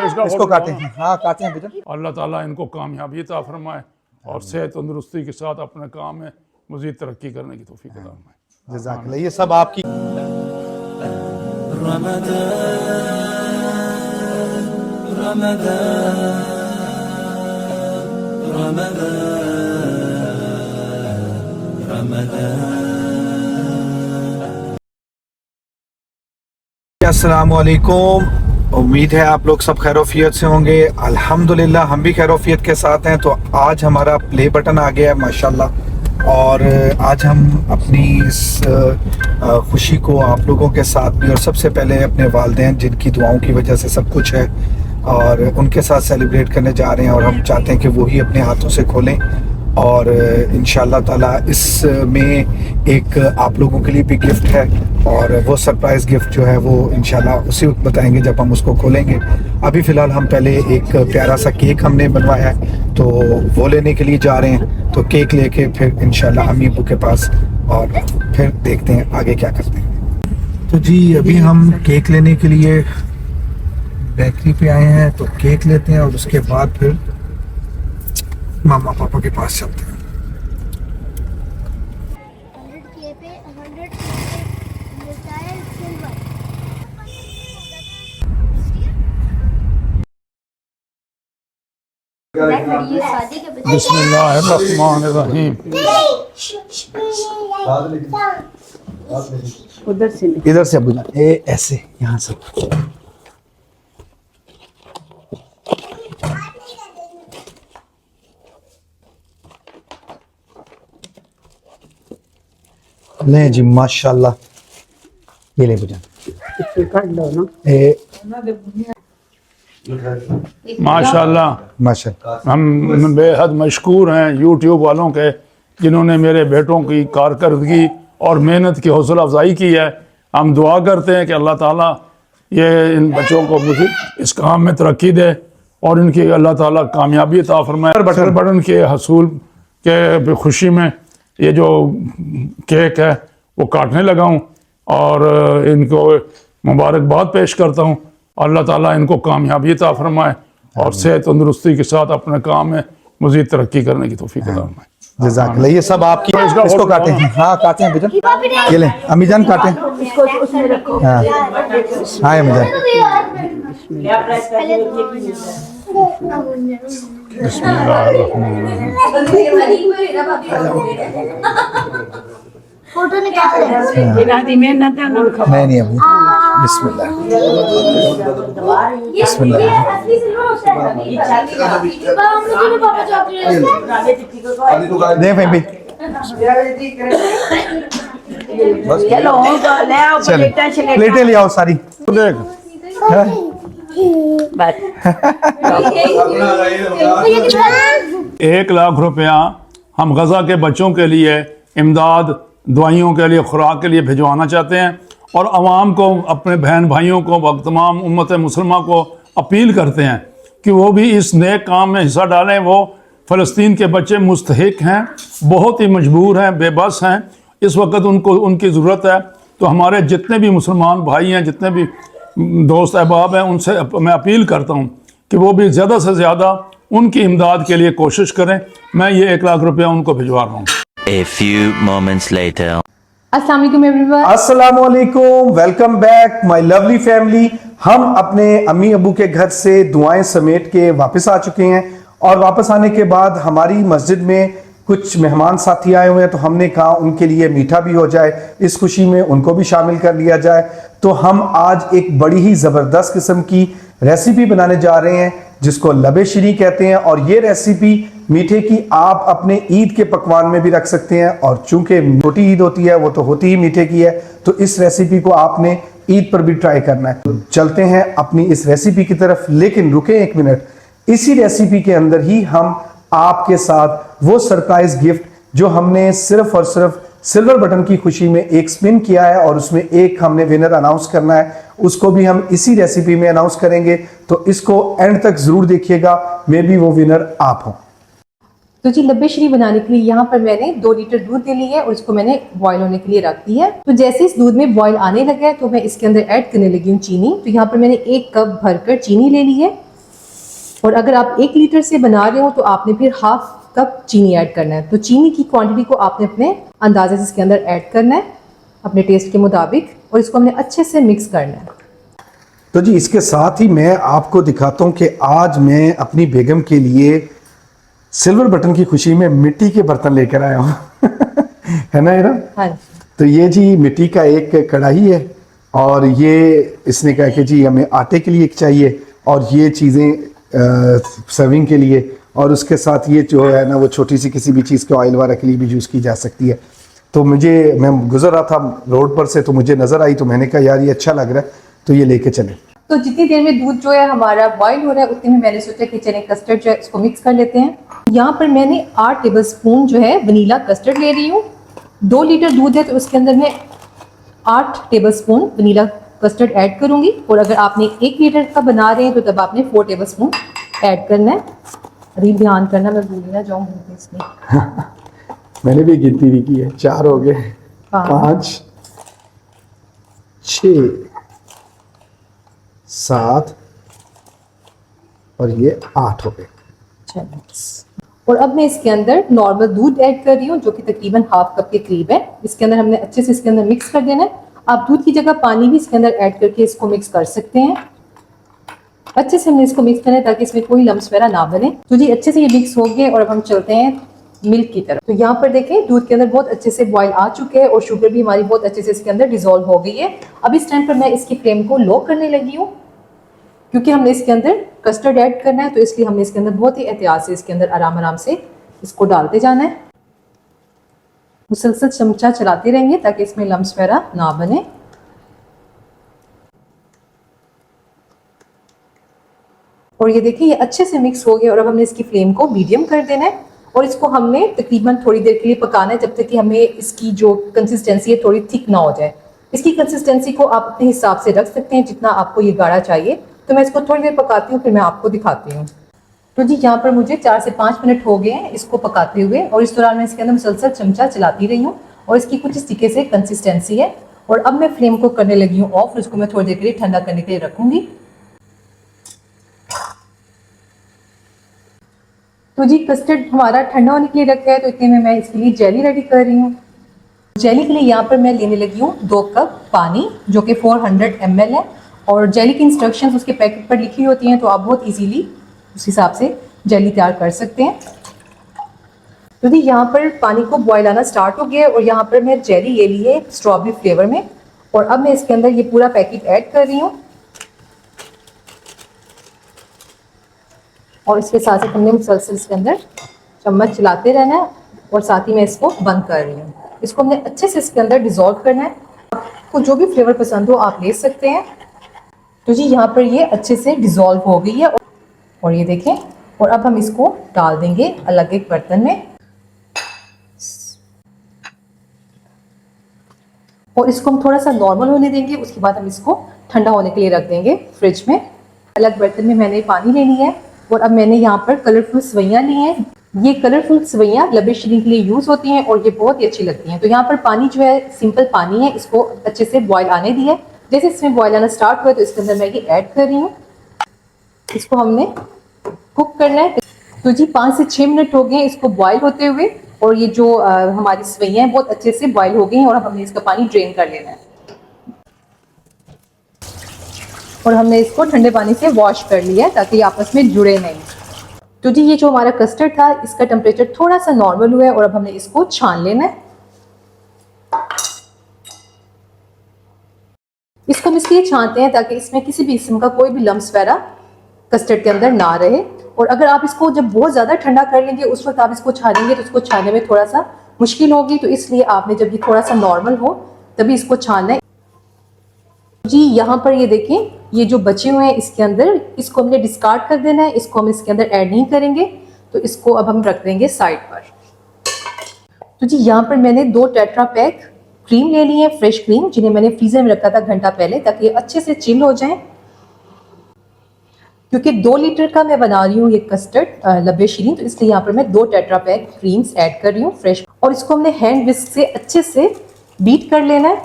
इसको काटें। हाँ काटें बेटा। अल्लाह ताला इनको कामयाबी अता फरमाए और सेहत तंदुरुस्ती के साथ अपने काम में मज़ीद तरक्की करने की तौफीक अता फरमाए। जज़ाकल्लाह। ये सब आपकी अस्सलामुअलैकुम। उम्मीद है आप लोग सब खैरोफियत से होंगे। अल्हम्दुलिल्लाह हम भी खैरोफियत के साथ हैं। तो आज हमारा प्ले बटन आ गया है माशाल्लाह, और आज हम अपनी इस खुशी को आप लोगों के साथ भी, और सबसे पहले अपने वालिदैन जिनकी दुआओं की वजह से सब कुछ है, और उनके साथ सेलिब्रेट करने जा रहे हैं। और हम चाहते हैं कि वो ही अपने हाथों से खोलें, और इंशाल्लाह ताला इसमें एक आप लोगों के लिए भी गिफ्ट है, और वो सरप्राइज़ गिफ्ट जो है वो इंशाल्लाह उसी वक्त बताएंगे जब हम उसको खोलेंगे। अभी फ़िलहाल हम पहले एक प्यारा सा केक हमने बनवाया है, तो वो लेने के लिए जा रहे हैं। तो केक लेके फिर इंशाल्लाह अम्मी अब्बू के पास, और फिर देखते हैं आगे क्या करते हैं। तो जी अभी हम केक लेने के लिए बेकरी पे आए हैं, तो केक लेते हैं और उसके बाद फिर मामा पापा के पास चलते हैं। 100K पे 100K मिलता है सिल्वर। बिस्मिल्लाहिर्रहमानिर्रहीम। उधर से इधर से अब्बू जान, ऐसे यहाँ से। ले जी माशाल्लाह, ये ले बुझान काट लो ना। माशाल्लाह माशाल्लाह हम बेहद मशकूर हैं यूट्यूब वालों के, जिन्होंने मेरे बेटों की कारकर्दगी और मेहनत की हौसला अफजाई की है। हम दुआ करते हैं कि अल्लाह ताला ये इन बच्चों को इस काम में तरक्की दे और इनकी अल्लाह ताला कामयाबी अता फरमाए। बटन के हसूल के खुशी में ये जो केक है वो काटने लगा हूँ, और इनको मुबारकबाद पेश करता हूँ। अल्लाह ताला इनको कामयाबी अता फरमाए और सेहत तंदुरुस्ती के साथ अपने काम में मज़ीद तरक्की करने की तौफीक अता फरमाए। जज़ाकल्लाह। ये सब आपकी, इसको काटें। हाँ काटें बेटा, ये लें अम्मी जान काटें। इसको उसमें रखो। हाँ हाँ अम्मी जान। फोटो निकाल ले। इनादी मेहनत है उन्होंने खा। नहीं अभी बिस्मिल्लाह बिस्मिल्लाह। असली सिल्वर होता है। हम लोगों ने पापा चॉकलेट दे भाई भाई चलो ले आओ चले, प्लेटें प्लेटें ले आओ सारी। देख बस 1 लाख रुपया हम गज़ा के बच्चों के लिए इमदाद, दवाइयों के लिए, खुराक के लिए भिजवाना चाहते हैं, और आवाम को, अपने बहन भाइयों को, तमाम उम्मत मुसलमान को अपील करते हैं कि वो भी इस नेक काम में हिस्सा डालें। वो फ़लस्तीन के बच्चे मुस्तहिक हैं, बहुत ही मजबूर हैं, बेबस हैं, इस वक्त उनको उनकी ज़रूरत है। तो हमारे जितने भी मुसलमान भाई हैं, जितने भी दोस्त अहबाब हैं, उनसे मैं अपील करता हूँ कि वो भी ज़्यादा से ज़्यादा उनकी इमदाद के लिए कोशिश करें। मैं ये 1 लाख रुपया उनको भिजवा रहा हूँ। A few moments later. अस्सलाम वालेकुम एवरीवन। अस्सलाम वालेकुम, welcome back my lovely family. हम अपने अम्मी अबू के घर से दुआएं समेट के वापस आ चुके हैं, और वापस आने के बाद हमारी मस्जिद में कुछ मेहमान साथी आए हुए हैं, तो हमने कहा उनके लिए मीठा भी हो जाए, इस खुशी में उनको भी शामिल कर लिया जाए। तो हम आज एक बड़ी ही ज़बरदस्त किस्म की रेसिपी बनाने जा रहे हैं जिसको लबे शीरी कहते हैं, और ये रेसिपी मीठे की आप अपने ईद के पकवान में भी रख सकते हैं, और चूंकि छोटी ईद होती है वो तो होती ही मीठे की है, तो इस रेसिपी को आपने ईद पर भी ट्राई करना है। तो चलते हैं अपनी इस रेसिपी की तरफ, लेकिन रुके 1 मिनट। इसी रेसिपी के अंदर ही हम आपके साथ वो सरप्राइज गिफ्ट जो हमने सिर्फ और सिर्फ सिल्वर बटन की खुशी में एक स्पिन किया है, और उसमें एक हमने विनर अनाउंस करना है, उसको भी हम इसी रेसिपी में अनाउंस करेंगे। तो इसको एंड तक जरूर देखिएगा, मे बी वो विनर आप हो। तो जी लब्बे श्री बनाने के लिए यहाँ पर मैंने 2 लीटर दूध ले लिया है, और इसको मैंने बॉईल होने के लिए रख दिया है। तो जैसे इस दूध में बॉईल आने लगा है तो मैं इसके अंदर ऐड करने लगी हूँ चीनी। तो यहाँ पर मैंने 1 कप भरकर चीनी ले ली है, और अगर आप 1 लीटर से बना रहे हो तो आपने फिर हाफ कप चीनी ऐड करना है। तो चीनी की क्वांटिटी को आपने अपने अंदाजे से इसके अंदर ऐड करना है, अपने टेस्ट के मुताबिक, और इसको हमने अच्छे से मिक्स करना है। तो जी इसके साथ ही मैं आपको दिखाता हूँ कि आज मैं अपनी बेगम के लिए सिल्वर बटन की खुशी में मिट्टी के बर्तन लेकर आया हूँ है ना इरा? हाँ जी। तो ये जी मिट्टी का एक कढ़ाई है, और ये इसने कहा कि जी हमें आटे के लिए एक चाहिए, और ये चीज़ें सर्विंग के लिए, और उसके साथ ये जो है ना वो छोटी सी किसी भी चीज़ के ऑयल वगैरह के लिए भी यूज़ की जा सकती है। तो मैं गुजर रहा था रोड पर से, तो मुझे नज़र आई, तो मैंने कहा यार ये अच्छा लग रहा है, तो ये लेके चले। तो जितनी देर में दूध जो है हमारा बॉईल हो रहा है उतने में मैंने सोचा कि चने कस्टर्ड जो है इसको मिक्स कर लेते हैं। यहाँ पर मैंने 8 टेबलस्पून जो है वनीला कस्टर्ड ले रही हूँ। 2 लीटर दूध है तो उसके अंदर मैं 8 टेबलस्पून वनीला कस्टर्ड ऐड करूंगी, और अगर आपने 1 लीटर का बना रहे हैं तो तब आपने 4 टेबलस्पून ऐड करना है। अभी ध्यान करना, मैं भूल ना जाऊँ इसमें। मैंने भी गिनती भी की है, 4 हो गए, 5 6 7 और ये 8 हो गए। और अब मैं इसके अंदर नॉर्मल दूध ऐड कर रही हूँ जो कि तकरीबन हाफ कप के करीब है। इसके अंदर हमने अच्छे से इसके अंदर मिक्स कर देना है। आप दूध की जगह पानी भी इसके अंदर ऐड करके इसको मिक्स कर सकते हैं। अच्छे से हमने इसको मिक्स करना है ताकि इसमें कोई लम्स वगैरह ना बने। तो जी अच्छे से ये मिक्स हो गए और अब हम चलते हैं मिल्क की तरफ। तो यहाँ पर देखें दूध के अंदर बहुत अच्छे से बॉईल आ चुके हैं और शुगर भी हमारी बहुत अच्छे से इसके अंदर डिजोल्व हो गई है। अब इस टाइम पर मैं इसकी फ्लेम को लो करने लगी हूँ क्योंकि हमने इसके अंदर कस्टर्ड ऐड करना है, तो इसलिए हमने इसके अंदर बहुत ही एहतियात से इसके अंदर आराम आराम से इसको डालते जाना है। मुसलसल चमचा चलाते रहेंगे ताकि इसमें लम्स वगैरह ना बने। और ये देखिए ये अच्छे से मिक्स हो गया और अब हमने इसकी फ्लेम को मीडियम कर देना है और इसको हमने तकरीबन थोड़ी देर के लिए पकाना है जब तक कि हमें इसकी जो कंसिस्टेंसी है थोड़ी थिक ना हो जाए। इसकी कंसिस्टेंसी को आप अपने हिसाब से रख सकते हैं जितना आपको ये गाढ़ा चाहिए। तो मैं इसको थोड़ी देर पकाती हूँ फिर मैं आपको दिखाती हूँ। तो जी यहाँ पर मुझे 4 से 5 मिनट हो गए हैं इसको पकाते हुए और इस दौरान मैं इसके अंदर मुसलसल चमचा चलाती रही हूँ और इसकी कुछ इस तरीके से कंसिस्टेंसी है। और अब मैं फ्लेम को करने लगी हूँ ऑफ, इसको मैं थोड़ी देर के लिए ठंडा करने के लिए रखूंगी। तो जी कस्टर्ड हमारा ठंडा होने के लिए रखा है तो इतने में मैं इसके लिए जेली रेडी कर रही हूँ। जेली के लिए यहाँ पर मैं लेने लगी हूँ 2 कप पानी जो कि 400 ml है और जेली की इंस्ट्रक्शंस उसके पैकेट पर लिखी होती हैं तो आप बहुत इजीली उस हिसाब से जेली तैयार कर सकते हैं। तो जी यहाँ पर पानी को बॉयल आना स्टार्ट हो गया और यहाँ पर मैं जेली ले ली है स्ट्रॉबेरी फ्लेवर में और अब मैं इसके अंदर ये पूरा पैकेट ऐड कर रही हूँ और इसके साथ साथ हमने मुसलसल इसके अंदर चम्मच चलाते रहना है और साथ ही मैं इसको बंद कर रही हूँ। इसको हमने अच्छे से इसके अंदर डिजोल्व करना है। आपको जो भी फ्लेवर पसंद हो आप ले सकते हैं। तो जी यहाँ पर ये अच्छे से डिजोल्व हो गई है और ये देखें और अब हम इसको डाल देंगे अलग एक बर्तन में और इसको हम थोड़ा सा नॉर्मल होने देंगे। उसके बाद हम इसको ठंडा होने के लिए रख देंगे फ्रिज में। अलग बर्तन में मैंने पानी ले लिया है और अब मैंने यहाँ पर कलरफुल सवैयाँ ली हैं। ये कलरफुल सवैयाँ लबे शीरीन के लिए यूज़ होती हैं और ये बहुत ही अच्छी लगती हैं। तो यहाँ पर पानी जो है सिंपल पानी है, इसको अच्छे से बॉयल आने दिया है। जैसे इसमें बॉयल आना स्टार्ट हुआ तो इसके अंदर मैं ये ऐड कर रही हूँ। इसको हमने कुक करना है। तो जी 5 से 6 मिनट हो गए इसको बॉयल होते हुए और ये जो हमारी सवैयाँ हैं बहुत अच्छे से बॉयल हो गई हैं और अब हमने इसका पानी ड्रेन कर लेना है और हमने इसको ठंडे पानी से वॉश कर लिया है ताकि आपस में जुड़े नहीं। तो जी ये जो हमारा कस्टर्ड था इसका टेम्परेचर थोड़ा सा नॉर्मल हुआ है और अब हमने इसको छान लेना है। इसको हम इसलिए छानते हैं ताकि इसमें किसी भी किस्म का कोई भी लम्स वगैरह कस्टर्ड के अंदर ना रहे। और अगर आप इसको जब बहुत ज़्यादा ठंडा कर लेंगे उस वक्त आप इसको छानेंगे तो इसको छानने में थोड़ा सा मुश्किल होगी। तो इसलिए आपने जब ये थोड़ा सा नॉर्मल हो तभी इसको छानना है। जी यहाँ पर ये देखें ये जो बचे हुए हैं इसके अंदर इसको हमने डिस्कार्ड कर देना है। इसको हम इसके अंदर ऐड नहीं करेंगे तो इसको अब हम रख देंगे साइड पर। तो जी यहाँ पर मैंने 2 टेट्रा पैक क्रीम ले ली है, फ्रेश क्रीम, जिन्हें मैंने फ्रीजर में रखा था घंटा पहले ताकि ये अच्छे से चिल हो जाएं। क्योंकि 2 लीटर का मैं बना रही हूँ ये कस्टर्ड लबे शीरीन, तो इसलिए यहाँ पर मैं 2 टेट्रा पैक क्रीम्स ऐड कर रही हूँ फ्रेश और इसको हमने हैंड विस्क से अच्छे से बीट कर लेना है।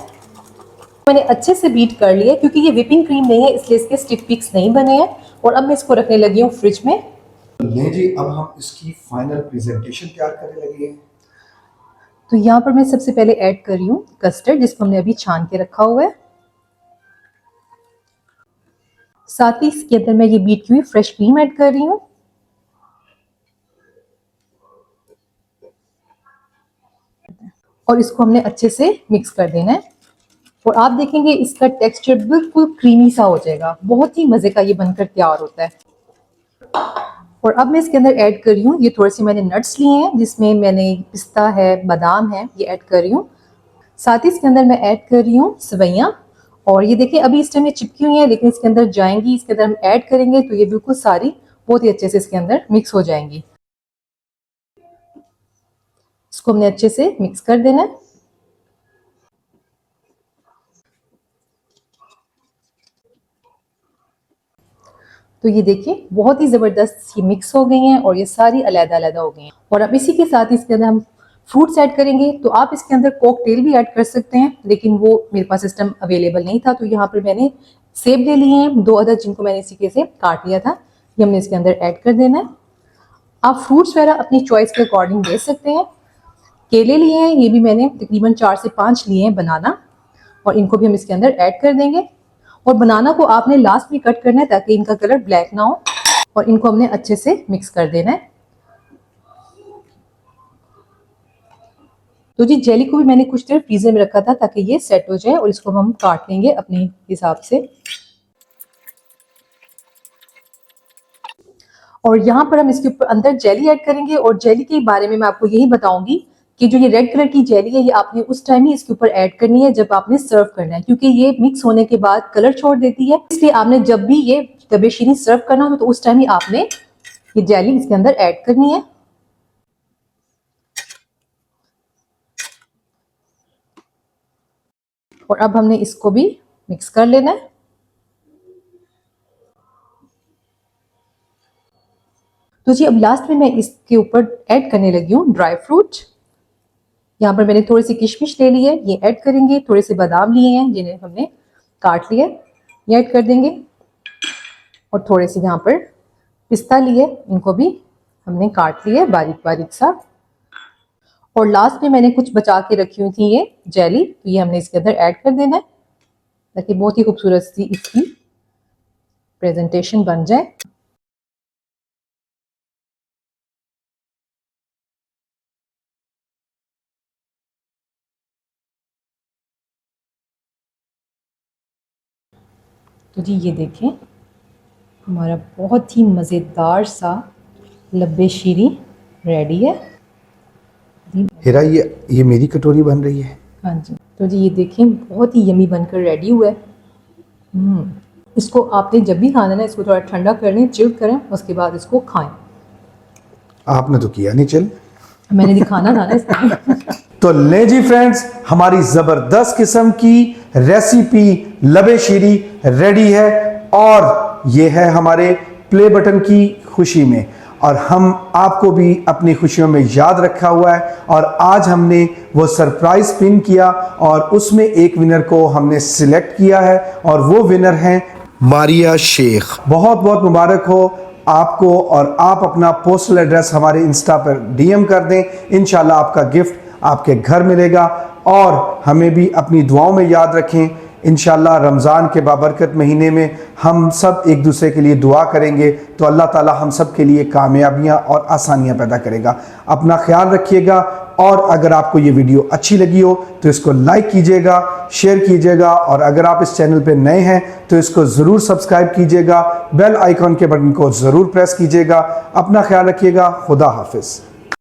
मैंने अच्छे से बीट कर लिया है, क्योंकि ये विपिंग क्रीम नहीं है इसलिए इसके स्टिफ पिक्स नहीं बने हैं। और अब मैं इसको रखने लगी हूँ फ्रिज में। ले जी, अब हम इसकी फाइनल प्रेजेंटेशन तैयार करने लगे हैं। तो यहाँ पर मैं सबसे पहले ऐड कर रही हूँ कस्टर्ड, जिसको हमने अभी छान के रखा हुआ है। साथ ही इसके अंदर मैं ये बीट की हुई फ्रेश क्रीम ऐड कर रही हूँ। और इसको हमने अच्छे से मिक्स कर देना है। और आप देखेंगे इसका टेक्सचर बिल्कुल क्रीमी सा हो जाएगा, बहुत ही मजे का ये बनकर तैयार होता है। और अब मैं इसके अंदर ऐड कर रही हूँ, ये थोड़े से मैंने नट्स लिए हैं, जिसमें मैंने पिस्ता है, बादाम है, ये ऐड कर रही हूँ। साथ ही इसके अंदर मैं ऐड कर रही हूँ सेवइयाँ। और ये देखिए अभी इस टाइम ये चिपकी हुई है, लेकिन इसके अंदर जाएंगी, इसके अंदर हम ऐड करेंगे तो ये बिल्कुल सारी बहुत ही अच्छे से इसके अंदर मिक्स हो जाएंगी। इसको हमने अच्छे से मिक्स कर देना है। तो ये देखिए बहुत ही ज़बरदस्त ये मिक्स हो गई हैं और ये सारी अलग-अलग हो गई हैं। और अब इसी के साथ इसके अंदर हम फ्रूट्स ऐड करेंगे। तो आप इसके अंदर कॉकटेल भी ऐड कर सकते हैं, लेकिन वो मेरे पास सिस्टम अवेलेबल नहीं था। तो यहाँ पर मैंने सेब ले लिए हैं 2 अदद, जिनको मैंने इसी के से काट लिया था। ये हमने इसके अंदर ऐड कर देना है। आप फ्रूट्स वगैरह अपनी चॉइस के अकॉर्डिंग दे सकते हैं। केले लिए हैं, ये भी मैंने तकरीबन 4 से 5 लिए हैं बनाना, और इनको भी हम इसके अंदर ऐड कर देंगे। और बनाना को आपने लास्ट में कट करना है ताकि इनका कलर ब्लैक ना हो। और इनको हमने अच्छे से मिक्स कर देना है। तो जी जेली को भी मैंने कुछ देर फ्रीजर में रखा था ताकि ये सेट हो जाए, और इसको हम काट लेंगे अपने हिसाब से। और यहाँ पर हम इसके ऊपर अंदर जेली ऐड करेंगे। और जेली के बारे में मैं आपको यही बताऊंगी कि जो ये रेड कलर की जेली है, ये आपने उस टाइम ही इसके ऊपर ऐड करनी है जब आपने सर्व करना है, क्योंकि ये मिक्स होने के बाद कलर छोड़ देती है। इसलिए आपने जब भी ये दबे शीरी सर्व करना हो तो उस टाइम ही आपने ये जेली इसके अंदर ऐड करनी है। और अब हमने इसको भी मिक्स कर लेना है। तो जी अब लास्ट में मैं इसके ऊपर ऐड करने लगी हूँ ड्राई फ्रूट। यहाँ पर मैंने थोड़ी सी किशमिश ले ली है, ये ऐड करेंगे। थोड़े से बादाम लिए हैं जिन्हें हमने काट लिया, ये ऐड कर देंगे। और थोड़े से यहाँ पर पिस्ता लिए, इनको भी हमने काट लिया बारीक बारीक सा। और लास्ट में मैंने कुछ बचा के रखी हुई थी ये जेली, तो ये हमने इसके अंदर ऐड कर देना है ताकि बहुत ही खूबसूरत सी इसकी प्रेजेंटेशन बन जाए। तो जी ये देखें हमारा बहुत ही मज़ेदार सा लब्बे शीरी रेडी है। हीरा, ये मेरी कटोरी बन रही है। हाँ जी, तो जी ये देखें बहुत ही यमी बनकर रेडी हुआ है। इसको आपने जब भी खाना ना, इसको थोड़ा ठंडा कर लें, चिल करें, उसके बाद इसको खाएं। आपने तो किया नहीं चिल, मैंने दिखाना था ना इसको। तो ले जी फ्रेंड्स, हमारी जबरदस्त किस्म की रेसिपी लबे शीरी रेडी है। और ये है हमारे प्ले बटन की खुशी में, और हम आपको भी अपनी खुशियों में याद रखा हुआ है। और आज हमने वो सरप्राइज पिन किया और उसमें एक विनर को हमने सिलेक्ट किया है, और वो विनर हैं मारिया शेख। बहुत बहुत मुबारक हो आपको। और आप अपना पोस्टल एड्रेस हमारे इंस्टा पर DM कर दें, इंशाल्लाह आपका गिफ्ट आपके घर मिलेगा। और हमें भी अपनी दुआओं में याद रखें। इंशाल्लाह रमज़ान के बाबरकत महीने में हम सब एक दूसरे के लिए दुआ करेंगे तो अल्लाह ताला हम सब के लिए कामयाबियां और आसानियां पैदा करेगा। अपना ख्याल रखिएगा। और अगर आपको ये वीडियो अच्छी लगी हो तो इसको लाइक कीजिएगा, शेयर कीजिएगा, और अगर आप इस चैनल पे नए हैं तो इसको ज़रूर सब्सक्राइब कीजिएगा, बेल आइकॉन के बटन को ज़रूर प्रेस कीजिएगा। अपना ख्याल रखिएगा। खुदा हाफिज़।